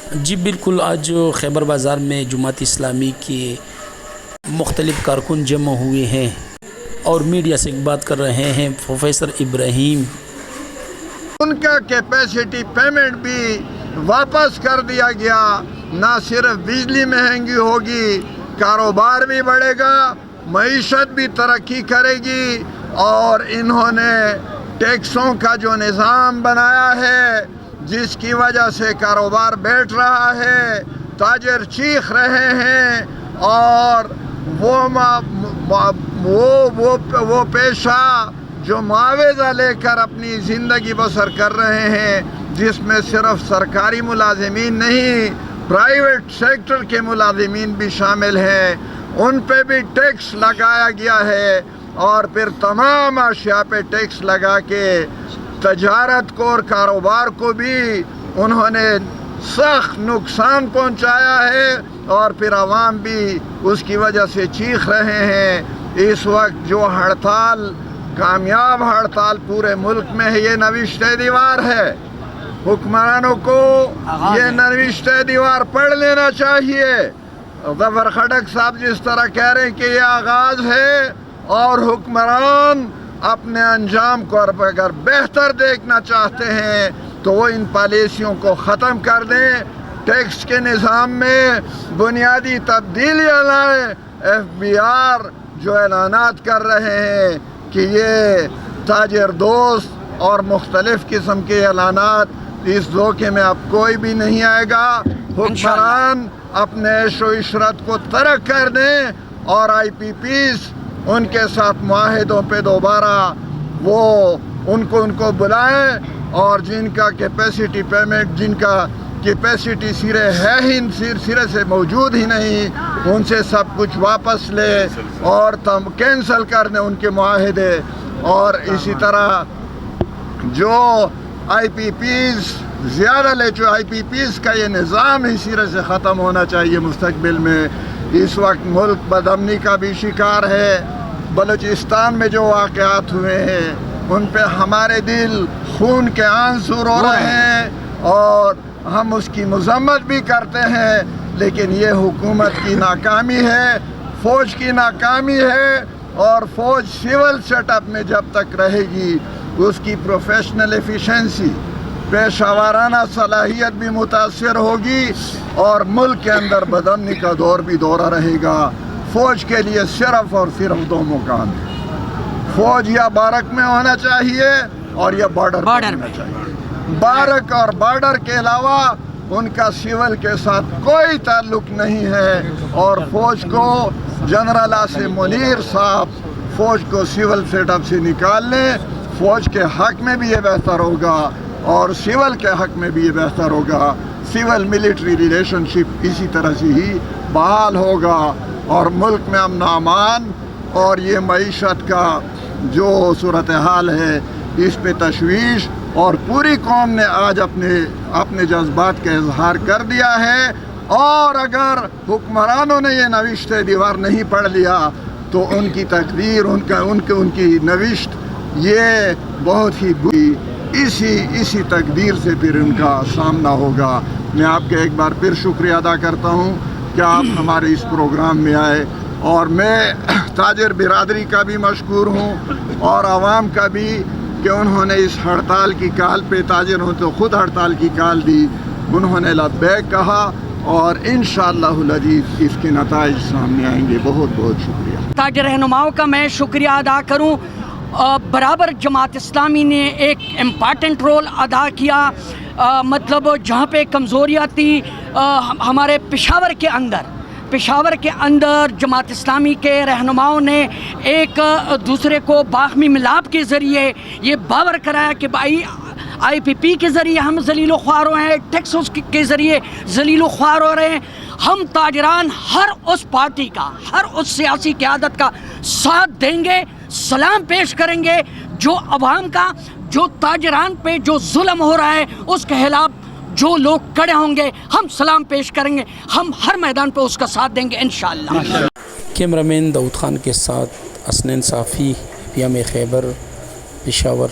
جی بالکل، آج خیبر بازار میں جماعت اسلامی کے مختلف کارکن جمع ہوئے ہیں اور میڈیا سے بات کر رہے ہیں پروفیسر ابراہیم۔ ان کا کیپیسٹی پیمنٹ بھی واپس کر دیا گیا۔ نہ صرف بجلی مہنگی ہوگی، کاروبار بھی بڑھے گا، معیشت بھی ترقی کرے گی، اور انہوں نے ٹیکسوں کا جو نظام بنایا ہے جس کی وجہ سے کاروبار بیٹھ رہا ہے، تاجر چیخ رہے ہیں، اور وہ پیشہ جو معاوضہ لے کر اپنی زندگی بسر کر رہے ہیں، جس میں صرف سرکاری ملازمین نہیں، پرائیویٹ سیکٹر کے ملازمین بھی شامل ہیں، ان پہ بھی ٹیکس لگایا گیا ہے، اور پھر تمام اشیاء پہ ٹیکس لگا کے تجارت کو اور کاروبار کو بھی انہوں نے سخت نقصان پہنچایا ہے، اور پھر عوام بھی اس کی وجہ سے چیخ رہے ہیں۔ اس وقت جو ہڑتال، کامیاب ہڑتال پورے ملک میں ہے، یہ نوشتہ دیوار ہے۔ حکمرانوں کو یہ نوشتہ دیوار پڑھ لینا چاہیے۔ ظفر خٹک صاحب جس طرح کہہ رہے ہیں کہ یہ آغاز ہے، اور حکمران اپنے انجام کو اگر بہتر دیکھنا چاہتے ہیں تو وہ ان پالیسیوں کو ختم کر دیں، ٹیکس کے نظام میں بنیادی تبدیلیاں لائیں۔ ایف بی آر جو اعلانات کر رہے ہیں کہ یہ تاجر دوست اور مختلف قسم کے اعلانات، اس دھوکے میں اب کوئی بھی نہیں آئے گا۔ حکمران اپنے عیش و عشرت کو ترک کر دیں، اور آئی پی پیز ان کے ساتھ معاہدوں پہ دوبارہ وہ ان کو بلائیں، اور جن کا کیپیسٹی پیمنٹ، جن کا کیپیسٹی سرے سے موجود ہی نہیں، ان سے سب کچھ واپس لے اور کینسل کر دیں ان کے معاہدے۔ اور اسی طرح جو آئی پی پیز زیادہ جو آئی پی پیز کا یہ نظام ہی سرے سے ختم ہونا چاہیے مستقبل میں۔ اس وقت ملک بدامنی کا بھی شکار ہے۔ بلوچستان میں جو واقعات ہوئے ہیں ان پہ ہمارے دل خون کے آنسو رو رہے ہیں، اور ہم اس کی مذمت بھی کرتے ہیں، لیکن یہ حکومت کی ناکامی ہے، فوج کی ناکامی ہے، اور فوج سول سیٹ اپ میں جب تک رہے گی اس کی پروفیشنل ایفیشنسی، پیشہ ورانہ صلاحیت بھی متاثر ہوگی، اور ملک کے اندر بدامنی کا دور بھی دورہ رہے گا۔ فوج کے لیے صرف اور صرف دو مقام ہیں، فوج یا بارک میں ہونا چاہیے اور یا بارڈر میں ہونا چاہیے۔ بارک اور بارڈر کے علاوہ ان کا سول کے ساتھ کوئی تعلق نہیں ہے، اور فوج کو جنرل عاصم منیر صاحب فوج کو سول سیٹ اپ سے نکال لیں۔ فوج کے حق میں بھی یہ بہتر ہوگا، اور سول کے حق میں بھی یہ بہتر ہوگا۔ سول ملٹری ریلیشن شپ اسی طرح سے ہی بحال ہوگا، اور ملک میں امن و امان اور یہ معیشت کا جو صورتحال ہے اس پہ تشویش، اور پوری قوم نے آج اپنے جذبات کا اظہار کر دیا ہے۔ اور اگر حکمرانوں نے یہ نوشتہ دیوار نہیں پڑھ لیا تو ان کی تقدیر، ان کی نوشت یہ بہت ہی بری، اسی تقدیر سے پھر ان کا سامنا ہوگا۔ میں آپ کا ایک بار پھر شکریہ ادا کرتا ہوں کہ آپ ہمارے اس پروگرام میں آئے، اور میں تاجر برادری کا بھی مشکور ہوں اور عوام کا بھی کہ انہوں نے اس ہڑتال کی کال پہ، تاجروں تو خود ہڑتال کی کال دی، انہوں نے لبیک کہا، اور انشاءاللہ العزیز اس کے نتائج سامنے آئیں گے۔ بہت بہت شکریہ۔ تاجر رہنماؤں کا میں شکریہ ادا کروں۔ برابر جماعت اسلامی نے ایک امپارٹنٹ رول ادا کیا، مطلب جہاں پہ کمزوریاں تھی ہمارے پشاور کے اندر جماعت اسلامی کے رہنماؤں نے ایک دوسرے کو باہمی ملاپ کے ذریعے یہ باور کرایا کہ بھائی آئی پی پی کے ذریعے ہم ذلیل و خوار ہو رہے ہیں، ٹیکسز کے ذریعے ذلیل و خوار ہو رہے ہیں، ہم تاجران ہر اس پارٹی کا، ہر اس سیاسی قیادت کا ساتھ دیں گے، سلام پیش کریں گے، جو عوام کا، جو تاجران پہ جو ظلم ہو رہا ہے اس کے خلاف جو لوگ کڑے ہوں گے ہم سلام پیش کریں گے، ہم ہر میدان پہ اس کا ساتھ دیں گے انشاءاللہ۔ کیمرہ مین داؤد خان کے ساتھ اسنین صافی، PM خیبر، پشاور۔